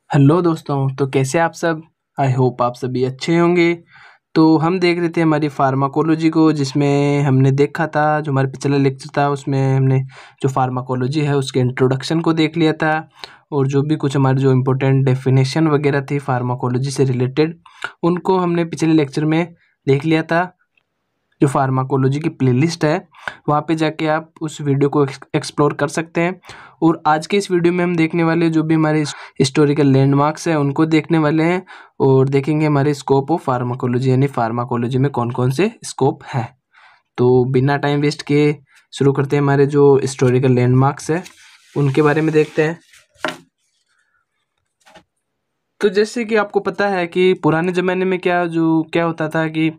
Hello दोस्तों, तो कैसे आप सब। आई होप आप सभी अच्छे होंगे। तो हम देख रहे थे हमारी फार्माकोलॉजी को, जिसमें हमने देखा था, जो हमारा पिछला लेक्चर था उसमें हमने जो फार्माकोलॉजी है उसके इंट्रोडक्शन को देख लिया था। और जो भी कुछ हमारे जो इम्पोर्टेंट डेफिनेशन वगैरह थी फार्माकोलॉजी से रिलेटेड, उनको हमने पिछले लेक्चर में देख लिया था। जो फार्माकोलॉजी की प्लेलिस्ट है वहाँ पे जाके आप उस वीडियो को एक्सप्लोर कर सकते हैं। और आज के इस वीडियो में हम देखने वाले जो भी हमारे हिस्टोरिकल लैंडमार्क्स हैं उनको देखने वाले हैं, और देखेंगे हमारे स्कोप ऑफ फार्माकोलॉजी, यानी फार्माकोलॉजी में कौन कौन से स्कोप हैं। तो बिना टाइम वेस्ट किए शुरू करते हैं। हमारे जो हिस्टोरिकल लैंडमार्क्स है उनके बारे में देखते हैं। तो जैसे कि आपको पता है कि पुराने ज़माने में क्या होता था कि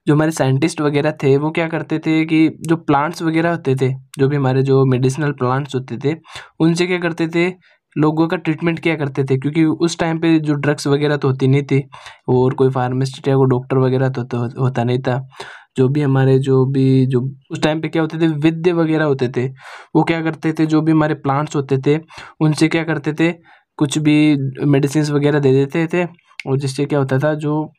जो हमारे साइंटिस्ट वगैरह थे वो क्या करते थे कि जो प्लांट्स वगैरह होते थे, जो भी हमारे जो मेडिसिनल प्लांट्स होते थे, उनसे क्या करते थे, लोगों का ट्रीटमेंट किया करते थे। क्योंकि उस टाइम पे जो ड्रग्स वगैरह तो होती नहीं थी, और कोई फार्मासिस्ट या कोई डॉक्टर वगैरह तो होता नहीं था। जो उस टाइम पे क्या होते थे, वैद्य वगैरह होते थे, वो क्या करते थे, जो भी हमारे प्लांट्स होते थे उनसे क्या करते थे, कुछ भी मेडिसिन वगैरह दे देते थे, और जिससे क्या होता था, जो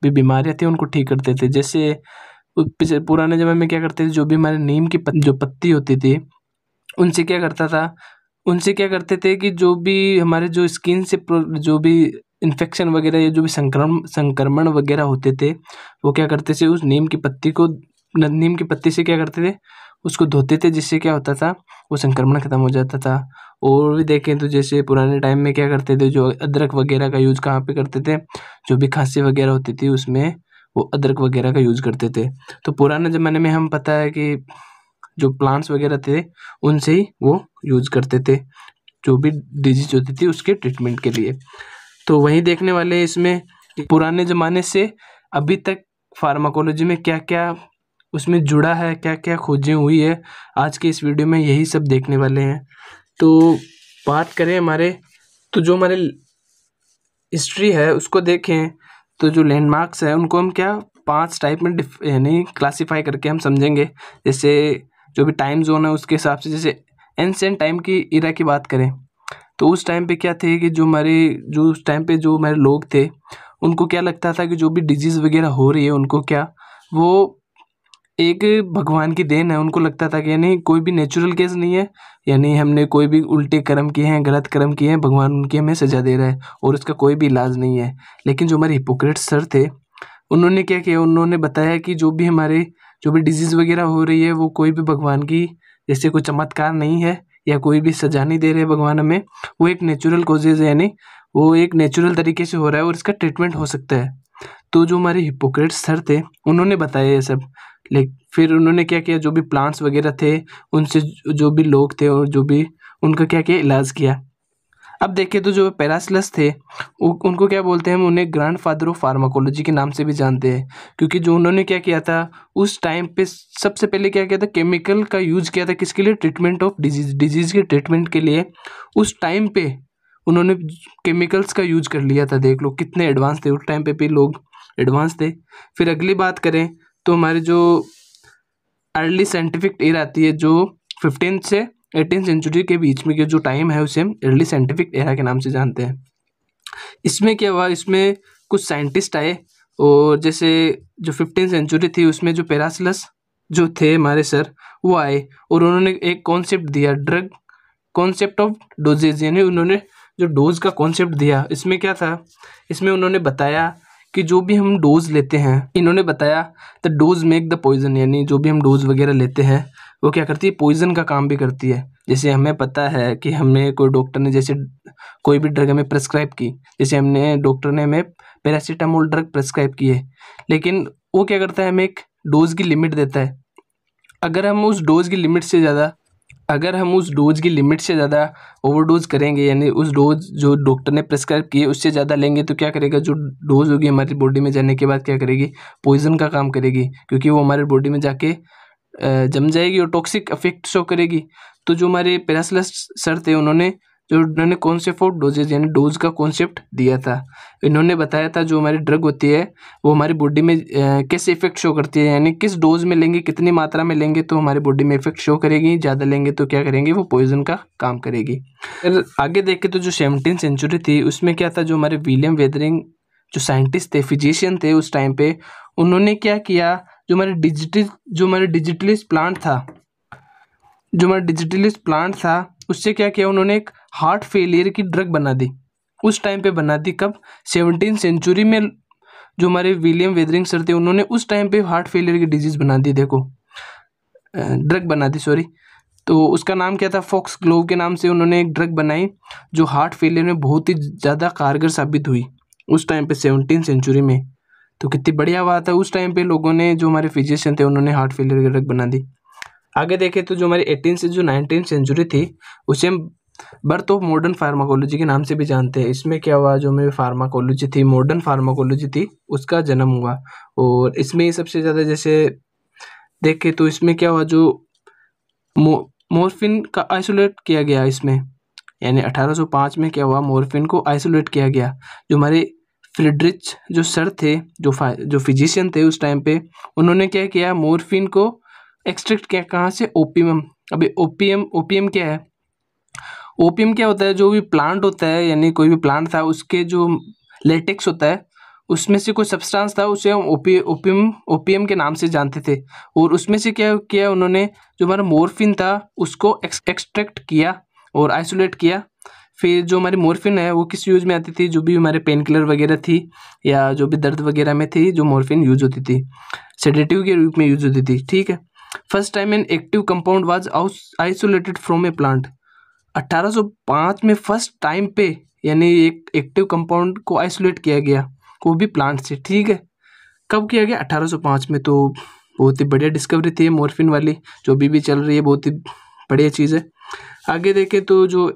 भी बीमारियां थी उनको ठीक करते थे। जैसे पुराने ज़माने में क्या करते थे, जो भी हमारे नीम की जो पत्ती होती थी, उनसे क्या करता था, उनसे क्या करते थे कि जो भी हमारे जो स्किन से जो भी इन्फेक्शन वगैरह या जो भी संक्रमण वगैरह होते थे, वो क्या करते थे, उस नीम की पत्ती से क्या करते थे, उसको धोते थे, जिससे क्या होता था, वो संक्रमण खत्म हो जाता था। और भी देखें तो जैसे पुराने टाइम में क्या करते थे, जो अदरक वगैरह का यूज़ कहाँ पे करते थे, जो भी खांसी वगैरह होती थी उसमें वो अदरक वगैरह का यूज़ करते थे। तो पुराने ज़माने में हम पता है कि जो प्लांट्स वगैरह थे उनसे ही वो यूज़ करते थे, जो भी डिजीज होती थी उसके ट्रीटमेंट के लिए। तो वही देखने वाले हैं इसमें कि पुराने ज़माने से अभी तक फार्माकोलॉजी में क्या क्या उसमें जुड़ा है, क्या क्या खोजें हुई है। आज के इस वीडियो में यही सब देखने वाले हैं। तो बात करें जो हमारे हिस्ट्री है उसको देखें, तो जो लैंडमार्क्स है उनको हम क्या 5 टाइप में यानी क्लासीफाई करके हम समझेंगे। जैसे जो भी टाइम जोन है उसके हिसाब से, जैसे एंशिएंट टाइम की इरा की बात करें तो उस टाइम पे क्या थे कि जो उस टाइम पे जो हमारे लोग थे उनको क्या लगता था कि जो भी डिजीज़ वगैरह हो रही है उनको क्या, वो एक भगवान की देन है। उनको लगता था कि यानी कोई भी नेचुरल केस नहीं है, यानी हमने कोई भी उल्टे कर्म किए हैं, गलत कर्म किए हैं, भगवान उनकी हमें सजा दे रहा है और उसका कोई भी इलाज नहीं है। लेकिन जो हमारे हिपोक्रेट्स सर थे उन्होंने क्या किया, उन्होंने बताया कि जो भी डिजीज़ वगैरह हो रही है वो कोई भी भगवान की जैसे कोई चमत्कार नहीं है, या कोई भी सजा नहीं दे रहे भगवान हमें, वो एक नेचुरल कॉजेज़ है, यानी वो एक नेचुरल तरीके से हो रहा है और इसका ट्रीटमेंट हो सकता है। तो जो हमारे हिपोक्रेट्स सर थे उन्होंने बताया ये सब। फिर उन्होंने क्या किया, जो भी प्लांट्स वगैरह थे उनसे जो भी लोग थे और जो भी उनका क्या किया, इलाज किया। अब देखें तो जो पैरासिलस थे उनको क्या बोलते हैं, हम उन्हें ग्रैंड फादर ऑफ फार्माकोलॉजी के नाम से भी जानते हैं। क्योंकि जो उन्होंने क्या किया था उस टाइम पे, सबसे पहले क्या किया था, केमिकल का यूज किया था किसके लिए, ट्रीटमेंट ऑफ डिजीज के ट्रीटमेंट के लिए। उस टाइम पे उन्होंने केमिकल्स का यूज कर लिया था। देख लो कितने एडवांस थे, उस टाइम पे भी लोग एडवांस थे। फिर अगली बात करें तो हमारे जो अर्ली साइंटिफिक ईयर आती है, जो 15 से 18 सेंचुरी के बीच में के जो टाइम है उसे हम अर्ली साइंटिफिक एरा के नाम से जानते हैं। इसमें क्या हुआ, इसमें कुछ साइंटिस्ट आए, और जैसे जो 15 सेंचुरी थी उसमें जो पैरासिलस जो थे हमारे सर, वो आए और उन्होंने एक कॉन्सेप्ट दिया, ड्रग कॉन्सेप्ट ऑफ डोजेज, यानी उन्होंने जो डोज का कॉन्सेप्ट दिया। इसमें क्या था, इसमें उन्होंने बताया कि जो भी हम डोज लेते हैं, इन्होंने बताया the dose make the poison, यानी जो भी हम डोज वगैरह लेते हैं वो क्या करती है, पॉइजन का काम भी करती है। जैसे हमें पता है कि हमें कोई डॉक्टर ने जैसे कोई भी ड्रग हमें प्रेस्क्राइब की, जैसे डॉक्टर ने हमें पैरासीटामोल ड्रग प्रेस्क्राइब की है, लेकिन वो क्या करता है, हमें एक डोज की लिमिट देता है। अगर हम उस डोज की लिमिट से ज़्यादा ओवरडोज करेंगे, यानी उस डोज जो डॉक्टर ने प्रेस्क्राइब की है उससे ज़्यादा लेंगे, तो क्या करेगा, जो डोज होगी हमारी बॉडी में जाने के बाद क्या करेगी, पॉइजन का काम करेगी। क्योंकि वो हमारे बॉडी में जाके जम जाएगी और टॉक्सिक इफेक्ट शो करेगी। तो जो हमारे पैरासिलस सर थे उन्होंने जो इन्होंने कॉन्सेप्ट ऑफ डोजेज यानी डोज का कॉन्सेप्ट दिया था। इन्होंने बताया था जो हमारी ड्रग होती है वो हमारी बॉडी में कैसे इफेक्ट शो करती है, यानी किस डोज में लेंगे, कितनी मात्रा में लेंगे तो हमारी बॉडी में इफेक्ट शो करेगी, ज़्यादा लेंगे तो क्या करेंगे, वो पॉइजन का काम करेगी। फिर आगे देखें तो जो 17th सेंचुरी थी उसमें क्या था, जो हमारे विलियम वेदरिंग जो साइंटिस्ट थे, फिजिशियन थे उस टाइम पे, उन्होंने क्या किया, जो हमारे डिजिटलिस्ट प्लांट था उससे क्या किया, उन्होंने एक हार्ट फेलियर की ड्रग बना दी। उस टाइम पे बना दी, कब, 17th सेंचुरी में। जो हमारे विलियम वेदरिंग सर थे उन्होंने उस टाइम पे हार्ट फेलियर की डिजीज बना दी, देखो ड्रग बना दी, सॉरी। तो उसका नाम क्या था, फॉक्स ग्लोव के नाम से उन्होंने एक ड्रग बनाई जो हार्ट फेलियर में बहुत ही ज़्यादा कारगर साबित हुई उस टाइम पे 17th सेंचुरी में। तो कितनी बढ़िया बात है, उस टाइम पे लोगों ने, जो हमारे फिजिशियन थे उन्होंने हार्ट फेलियर की ड्रग बना दी। आगे देखें तो जो हमारी 18 से जो 19th सेंचुरी थी उसे हम बर्थ ऑफ मॉडर्न फार्माकोलॉजी के नाम से भी जानते हैं। इसमें क्या हुआ, जो हमारी फार्माकोलॉजी थी, मॉडर्न फार्माकोलॉजी थी, उसका जन्म हुआ। और इसमें सबसे ज़्यादा जैसे देखें तो इसमें क्या हुआ, जो मॉर्फिन का आइसोलेट किया गया इसमें, यानी 1805 में क्या हुआ, मॉर्फिन को आइसोलेट किया गया। जो हमारे फ्रीडरिच जो सर थे, जो फिजिशियन थे उस टाइम पे, उन्होंने क्या किया, मॉर्फिन को एक्सट्रैक्ट किया, कहाँ से, ओपियम। अभी ओपियम क्या है, ओपियम क्या होता है, जो भी प्लांट होता है, यानी कोई भी प्लांट था उसके जो लेटेक्स होता है उसमें से कोई सब्सटेंस था, उसे हम ओपियम के नाम से जानते थे। और उसमें से क्या किया उन्होंने, जो हमारा मॉर्फिन था उसको एक्सट्रैक्ट किया और आइसोलेट किया। फिर जो हमारी मॉर्फिन है वो किस यूज में आती थी, जो भी हमारे पेन किलर वगैरह थी या जो भी दर्द वगैरह में थी, जो मॉर्फिन यूज होती थी, सेडेटिव के रूप में यूज होती थी, ठीक है। First time an active compound was isolated from A plant. 1805 में फर्स्ट टाइम पे, यानी एक एक्टिव कंपाउंड को आइसोलेट किया गया, वो भी प्लांट से, ठीक है। कब किया गया, 1805 में। तो बहुत ही बढ़िया डिस्कवरी थी मॉर्फिन वाली, जो भी चल रही है, बहुत ही बढ़िया चीज़ है। आगे देखें तो जो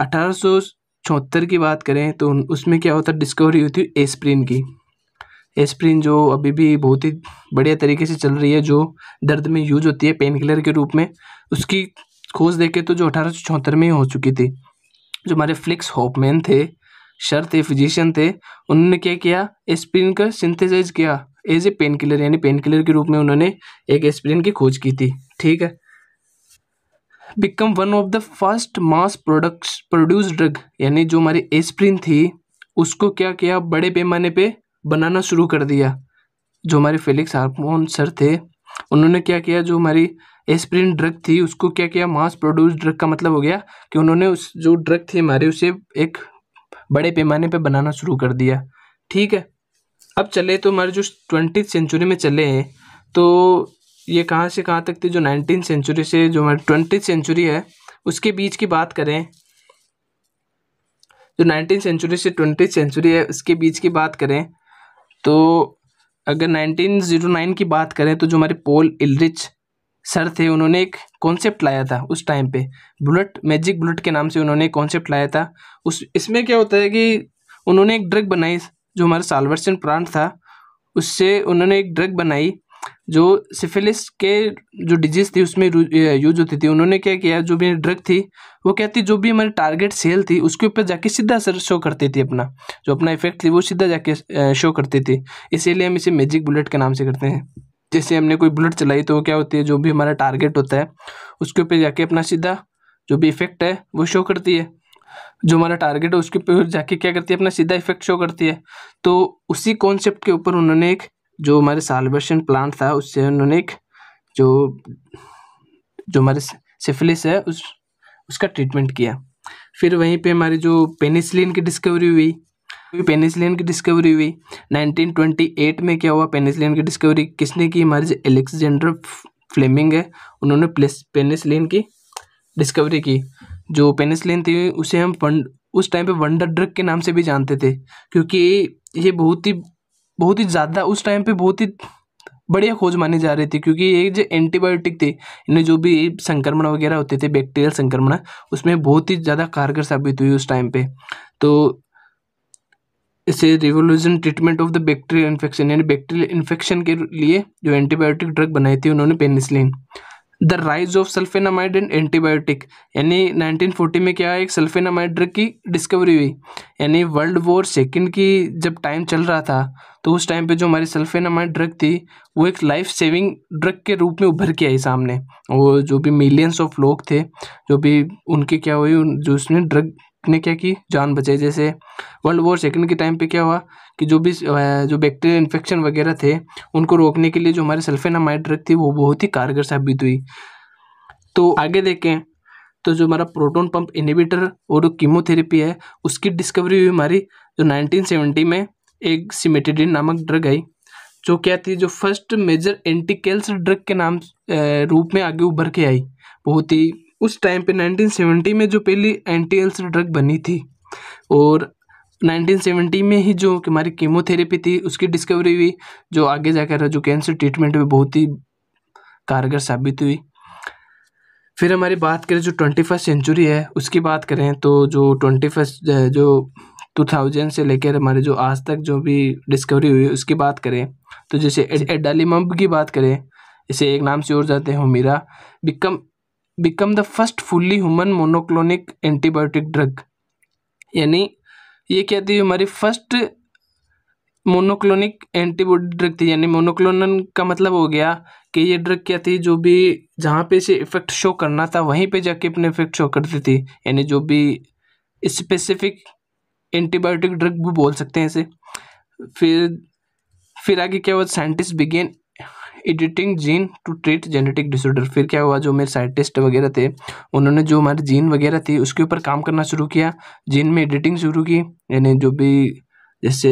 1876 की बात करें तो उसमें क्या होता है, डिस्कवरी हुई थी एस्प्रिन की। एस्प्रिन जो अभी भी बहुत ही बढ़िया तरीके से चल रही है, जो दर्द में यूज होती है पेन किलर के रूप में, उसकी खोज देखें तो जो 1876 में हो चुकी थी। जो हमारे फ्लिक्स हॉफमैन थे, सर थे, फिजिशियन थे, उन्होंने क्या किया, एस्प्रिन का सिंथेसाइज किया एज ए पेन किलर, यानी पेन किलर के रूप में उन्होंने एक एस्प्रिन की खोज की थी, ठीक है। Become one of the first mass produce drug, यानी जो हमारी एस्प्रिन थी उसको क्या किया, बड़े पैमाने पे बनाना शुरू कर दिया। जो हमारे फेलिक्स हार्मोन सर थे उन्होंने क्या किया, जो हमारी एस्प्रिन ड्रग थी उसको क्या किया, मास प्रोड्यूस ड्रग का मतलब हो गया कि उन्होंने उस जो ड्रग थी हमारे उसे एक बड़े पैमाने पे बनाना शुरू कर दिया, ठीक है। अब चले तो हमारे जो 20th सेंचुरी में चले हैं, तो ये कहाँ से कहाँ तक थी, जो 19th सेंचुरी से जो हमारी 20th सेंचुरी है उसके बीच की बात करें, जो 19th सेंचुरी से 20th सेंचुरी है उसके बीच की बात करें, तो अगर 1909 की बात करें तो जो हमारे पॉल इलरिच सर थे उन्होंने एक कॉन्सेप्ट लाया था उस टाइम पे, मैजिक बुलेट के नाम से उन्होंने एक कॉन्सेप्ट लाया था। इसमें क्या होता है कि उन्होंने एक ड्रग बनाई, जो हमारा साल्वर्सन प्लांट था उससे उन्होंने एक ड्रग बनाई जो सिफिलिस के जो डिजीज थी उसमें यूज होती थी। उन्होंने क्या किया, जो भी ड्रग थी वो क्या थी, जो भी हमारी टारगेट सेल थी उसके ऊपर जाके सीधा असर शो करती थी, अपना जो अपना इफेक्ट थी वो सीधा जाके शो करती थी। इसीलिए हम इसे मैजिक बुलेट के नाम से करते हैं। जैसे हमने कोई बुलेट चलाई तो क्या होती है, जो भी हमारा टारगेट होता है उसके ऊपर जाके अपना सीधा जो भी इफेक्ट है वो शो करती है। जो हमारा टारगेट है उसके ऊपर जाके क्या करती है, अपना सीधा इफेक्ट शो करती है। तो उसी कॉन्सेप्ट के ऊपर उन्होंने एक, जो हमारे साल्वर्सन प्लांट था उससे उन्होंने एक जो हमारे सिफिलिस है उसका ट्रीटमेंट किया। फिर वहीं पे हमारी जो पेनिसिलिन की डिस्कवरी हुई, 1928 में क्या हुआ, पेनिसिलिन की डिस्कवरी किसने की, हमारे जो अलेक्जेंडर फ्लेमिंग है उन्होंने पेनिसिलिन की डिस्कवरी की। जो पेनिसिलिन थी उसे हम उस टाइम पे वंडर ड्रग के नाम से भी जानते थे, क्योंकि ये बहुत ही ज़्यादा उस टाइम पे बहुत ही बढ़िया खोज मानी जा रही थी, क्योंकि ये जो एंटीबायोटिक थे, इन्हें जो भी संक्रमण वगैरह होते थे, बैक्टीरियल संक्रमण, उसमें बहुत ही ज़्यादा कारगर साबित हुई उस टाइम पे। तो इसे revolution treatment of the bacterial infection, यानी बैक्टीरियल इन्फेक्शन के लिए जो एंटीबायोटिक ड्रग बनाई थी उन्होंने penicillin. The rise of sulphonamide and antibiotic, यानी 1940 में क्या है, एक सल्फेनामाइड ड्रग की डिस्कवरी हुई। यानी वर्ल्ड वॉर सेकेंड की जब टाइम चल रहा था तो उस टाइम पे जो हमारी सल्फेनामाइड ड्रग थी वो एक लाइफ सेविंग ड्रग के रूप में उभर के आई सामने। वो जो भी मिलियंस ऑफ लोग थे जो भी उनके क्या हुई, जो उसने ड्रग ने क्या की, जान बचाई। जैसे वर्ल्ड वॉर सेकेंड के टाइम पे क्या हुआ कि जो बैक्टीरियल इन्फेक्शन वगैरह थे उनको रोकने के लिए जो हमारी सल्फेनामाइड ड्रग थी वो बहुत ही कारगर साबित हुई। तो आगे देखें तो जो हमारा प्रोटॉन पंप इनहिबिटर और कीमोथेरेपी है उसकी डिस्कवरी हुई हमारी जो 1970 में एक सिमेटिडिन नामक ड्रग आई, जो क्या थी, जो first major anti cancer drug के नाम रूप में आगे उभर के आई। बहुत ही उस टाइम पे 1970 में जो पहली एंटी कैंसर ड्रग बनी थी, और 1970 में ही जो हमारी कीमोथेरेपी थी उसकी डिस्कवरी हुई, जो आगे जाकर जो कैंसर ट्रीटमेंट में बहुत ही कारगर साबित हुई। फिर हमारी बात करें जो 21st सेंचुरी है उसकी बात करें तो जो 21st जो 2000 से लेकर हमारे जो आज तक जो भी डिस्कवरी हुई उसकी बात करें तो जैसे एडालिमब की बात करें, इसे एक नाम से और जाते हैं Humira, become the first fully human monoclonic antibiotic drug. यानी ये क्या थी, हमारी फर्स्ट मोनोक्लोनिक एंटीबॉडी ड्रग थी। यानी मोनोक्लोनल का मतलब हो गया कि ये ड्रग क्या थी, जो भी जहाँ पे से इफेक्ट शो करना था वहीं पे जाके अपने इफेक्ट शो करती थी। यानी जो भी स्पेसिफिक एंटीबायोटिक ड्रग भी बोल सकते हैं इसे। फिर आगे क्या हुआ, scientist began editing gene to treat genetic disorder. फिर क्या हुआ, जो मेरे साइंटिस्ट वगैरह थे उन्होंने जो हमारे जीन वगैरह थी उसके ऊपर काम करना शुरू किया, जीन में एडिटिंग शुरू की। यानी जो भी जैसे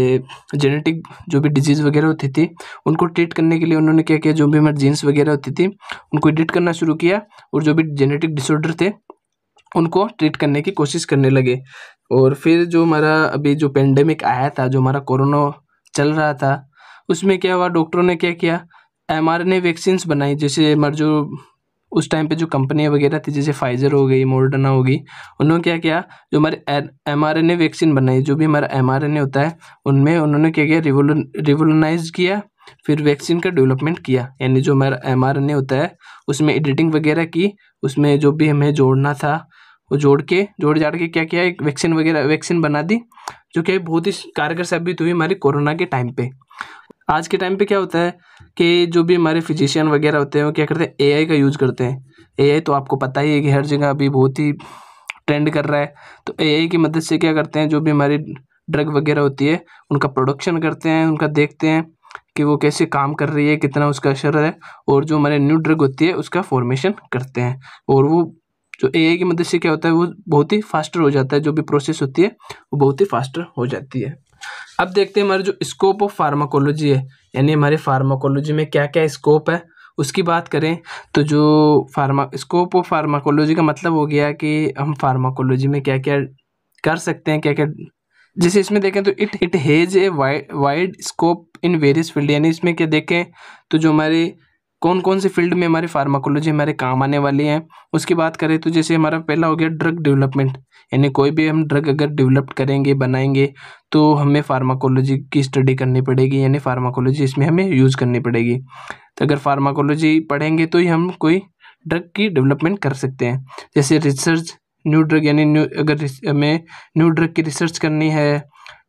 जेनेटिक जो भी डिजीज़ वगैरह होती थी उनको ट्रीट करने के लिए उन्होंने क्या किया, जो भी हमारे जीन्स वगैरह होती थी उनको एडिट करना शुरू किया, और जो भी जेनेटिक डिसऑर्डर थे उनको ट्रीट करने की कोशिश करने लगे। और फिर जो हमारा अभी जो पेंडेमिक आया था, जो हमारा कोरोना चल रहा था, उसमें क्या हुआ, डॉक्टरों ने क्या किया, mRNA वैक्सीन्स बनाई। जैसे हमारे जो उस टाइम पे जो कंपनियां वगैरह थी जैसे फाइजर हो गई, मॉडर्ना हो गई, उन्होंने क्या किया, जो हमारे mRNA वैक्सीन बनाई। जो भी हमारा mRNA होता है उनमें उन्होंने क्या किया, रिवोल्यूनाइज किया, फिर वैक्सीन का डेवलपमेंट किया। यानी जो हमारा mRNA होता है उसमें एडिटिंग वगैरह की, उसमें जो भी हमें जोड़ना था वो जोड़ जाड़ के क्या किया, एक वैक्सीन बना दी, जो कि बहुत ही कारगर साबित हुई हमारी कोरोना के टाइम पे। आज के टाइम पे क्या होता है कि जो भी हमारे फिजिशियन वगैरह होते हैं वो क्या करते हैं, एआई का यूज़ करते हैं। एआई तो आपको पता ही है कि हर जगह अभी बहुत ही ट्रेंड कर रहा है। तो एआई की मदद से क्या करते हैं, जो भी हमारी ड्रग वगैरह होती है उनका प्रोडक्शन करते हैं, उनका देखते हैं कि वो कैसे काम कर रही है, कितना उसका असर है, और जो हमारे न्यू ड्रग होती है उसका फॉर्मेशन करते हैं। और वो जो एआई की मदद से क्या होता है वो बहुत ही फास्टर हो जाता है, जो भी प्रोसेस होती है वो बहुत ही फास्टर हो जाती है। अब देखते हैं हमारे जो स्कोप ऑफ फार्माकोलॉजी है, यानी हमारे फार्माकोलॉजी में क्या क्या स्कोप है उसकी बात करें तो जो स्कोप ऑफ फार्माकोलॉजी का मतलब हो गया कि हम फार्माकोलॉजी में क्या क्या कर सकते हैं, क्या क्या। जैसे इसमें देखें तो it has a wide scope in various field. यानी इसमें क्या देखें तो जो हमारे कौन कौन से फील्ड में हमारी फार्माकोलॉजी हमारे काम आने वाली है उसकी बात करें तो जैसे हमारा पहला हो गया ड्रग डेवलपमेंट। यानी कोई भी हम ड्रग अगर डेवलप करेंगे, बनाएंगे, तो हमें फार्माकोलॉजी की स्टडी करनी पड़ेगी, यानी फार्माकोलॉजी इसमें हमें यूज़ करनी पड़ेगी। तो अगर फार्माकोलॉजी पढ़ेंगे तो ही हम कोई ड्रग की डेवलपमेंट कर सकते हैं। जैसे रिसर्च, न्यू ड्रग, यानी अगर हमें न्यू ड्रग की रिसर्च करनी है,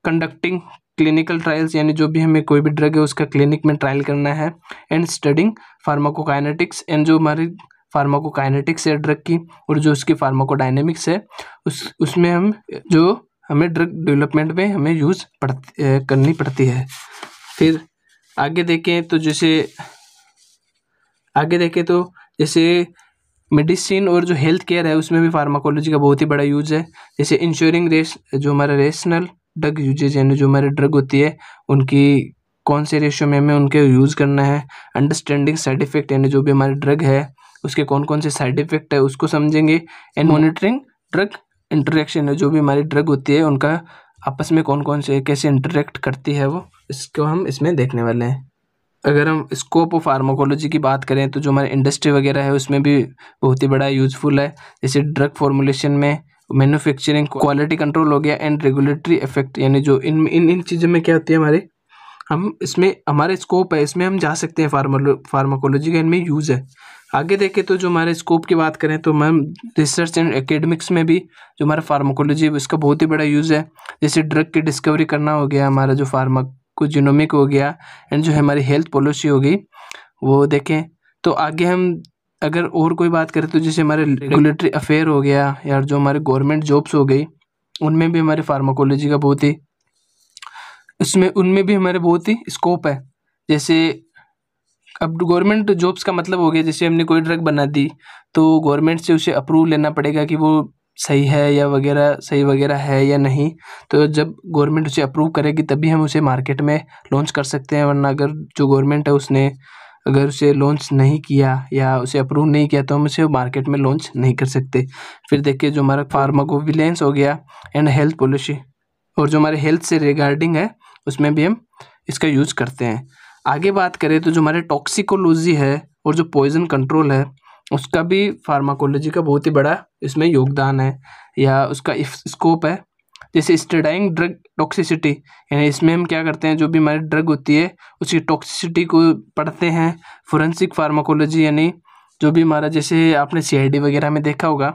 कंडक्टिंग क्लिनिकल ट्रायल्स, यानी जो भी हमें कोई भी ड्रग है उसका क्लिनिक में ट्रायल करना है, एंड स्टडिंग फार्माकोकाइनेटिक्स, एंड जो हमारी फार्माकोकाइनेटिक्स है ड्रग की और जो उसकी फार्माकोडायनेमिक्स है उसमें हमें ड्रग डेवलपमेंट में हमें यूज़ करनी पड़ती है। फिर आगे देखें तो जैसे मेडिसिन और जो हेल्थ केयर है उसमें भी फार्माकोलॉजी का बहुत ही बड़ा यूज़ है। जैसे इंश्योरिंग जो हमारा रेशनल ड्रग यूजेज, यानी जो हमारे ड्रग होती है उनकी कौन से रेशियो में हमें उनके यूज़ करना है, अंडरस्टैंडिंग साइड इफ़ेक्ट, यानी जो भी हमारी ड्रग है उसके कौन कौन से साइड इफ़ेक्ट है उसको समझेंगे, एंड मॉनिटरिंग ड्रग इंटरेक्शन है, जो भी हमारी ड्रग होती है उनका आपस में कौन कौन से कैसे इंटरेक्ट करती है वो, इसको हम इसमें देखने वाले हैं। अगर हम स्कोप ऑफ फार्माकोलॉजी की बात करें तो जो हमारी इंडस्ट्री वगैरह है उसमें भी बहुत ही बड़ा यूज़फुल है। जैसे ड्रग फॉर्मुलेशन में, मैन्युफैक्चरिंग, क्वालिटी कंट्रोल हो गया, एंड रेगुलेटरी इफेक्ट, यानी जो इन चीज़ों में क्या होती है हम इसमें हमारे स्कोप है, इसमें हम जा सकते हैं, फार्माकोलॉजी का इनमें यूज़ है। आगे देखें तो जो हमारे स्कोप की बात करें तो मैम रिसर्च एंड एकेडमिक्स में भी जो हमारा फार्माकोलॉजी है उसका बहुत ही बड़ा यूज़ है। जैसे ड्रग की डिस्कवरी करना हो गया, हमारा जो फार्माकोजेनोमिक हो गया, एंड जो हमारी हेल्थ पॉलिसी हो गई वो देखें। तो आगे हम अगर और कोई बात करें तो जैसे हमारे रेगुलेटरी अफेयर हो गया या जो हमारे गवर्नमेंट जॉब्स हो गई, उनमें भी हमारे फार्माकोलॉजी का बहुत ही उनमें भी हमारे बहुत ही स्कोप है। जैसे अब गवर्नमेंट जॉब्स का मतलब हो गया, जैसे हमने कोई ड्रग बना दी तो गवर्नमेंट से उसे अप्रूव लेना पड़ेगा कि वो सही है या सही वगैरह है या नहीं। तो जब गवर्नमेंट उसे अप्रूव करेगी तभी हम उसे मार्केट में लॉन्च कर सकते हैं, वरना अगर जो गवर्नमेंट है उसने अगर उसे लॉन्च नहीं किया या उसे अप्रूव नहीं किया तो हम उसे मार्केट में लॉन्च नहीं कर सकते। फिर देखिए जो हमारा फार्माकोविजिलेंस हो गया एंड हेल्थ पॉलिसी, और जो हमारे हेल्थ से रिगार्डिंग है उसमें भी हम इसका यूज़ करते हैं। आगे बात करें तो जो हमारे टॉक्सिकोलॉजी है और जो पॉइजन कंट्रोल है उसका भी फार्माकोलॉजी का बहुत ही बड़ा इसमें योगदान है या उसका स्कोप है। जैसे स्टेरॉइड ड्रग टॉक्सिसिटी, यानी इसमें हम क्या करते हैं, जो भी हमारी ड्रग होती है उसकी टॉक्सिसिटी को पढ़ते हैं। फोरेंसिक फार्माकोलॉजी यानी जो भी हमारा, जैसे आपने CID वगैरह में देखा होगा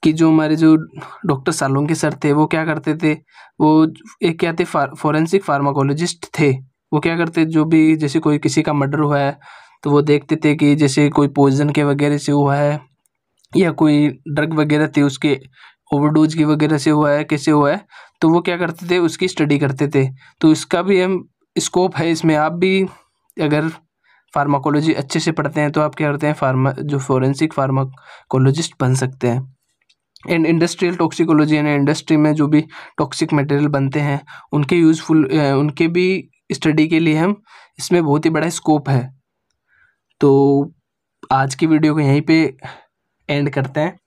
कि जो हमारे जो डॉक्टर सालोंके सर थे वो क्या करते थे, वो एक क्या थे फोरेंसिक फार्माकोलॉजिस्ट थे। वो क्या करते, जो भी जैसे कोई किसी का मर्डर हुआ है तो वो देखते थे कि जैसे कोई पॉइजन के वगैरह से हुआ है या कोई ड्रग वगैरह थी उसके ओवरडोज की वगैरह से हुआ है, कैसे हुआ है, तो वो क्या करते थे उसकी स्टडी करते थे। तो इसका भी हम स्कोप है इसमें। आप भी अगर फार्माकोलॉजी अच्छे से पढ़ते हैं तो आप क्या करते हैं, जो फोरेंसिक फार्माकोलॉजिस्ट बन सकते हैं। एंड इंडस्ट्रियल टॉक्सिकोलॉजी यानी इंडस्ट्री में जो भी टॉक्सिक मटेरियल बनते हैं उनके भी स्टडी के लिए हम इसमें बहुत ही बड़ा स्कोप है। तो आज की वीडियो को यहीं पे एंड करते हैं,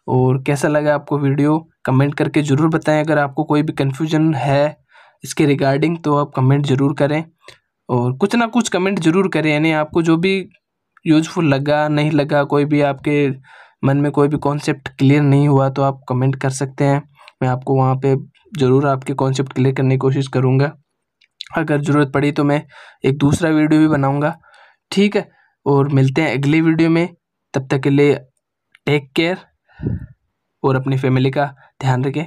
और कैसा लगा आपको वीडियो कमेंट करके ज़रूर बताएं। अगर आपको कोई भी कन्फ्यूजन है इसके रिगार्डिंग तो आप कमेंट ज़रूर करें, और कुछ ना कुछ कमेंट ज़रूर करें, यानी आपको जो भी यूज़फुल लगा नहीं लगा, कोई भी आपके मन में कोई भी कॉन्सेप्ट क्लियर नहीं हुआ तो आप कमेंट कर सकते हैं। मैं आपको वहाँ पे ज़रूर आपके कॉन्सेप्ट क्लियर करने की कोशिश करूँगा। अगर ज़रूरत पड़ी तो मैं एक दूसरा वीडियो भी बनाऊँगा, ठीक है। और मिलते हैं अगली वीडियो में, तब तक के लिए टेक केयर और अपनी फैमिली का ध्यान रखें।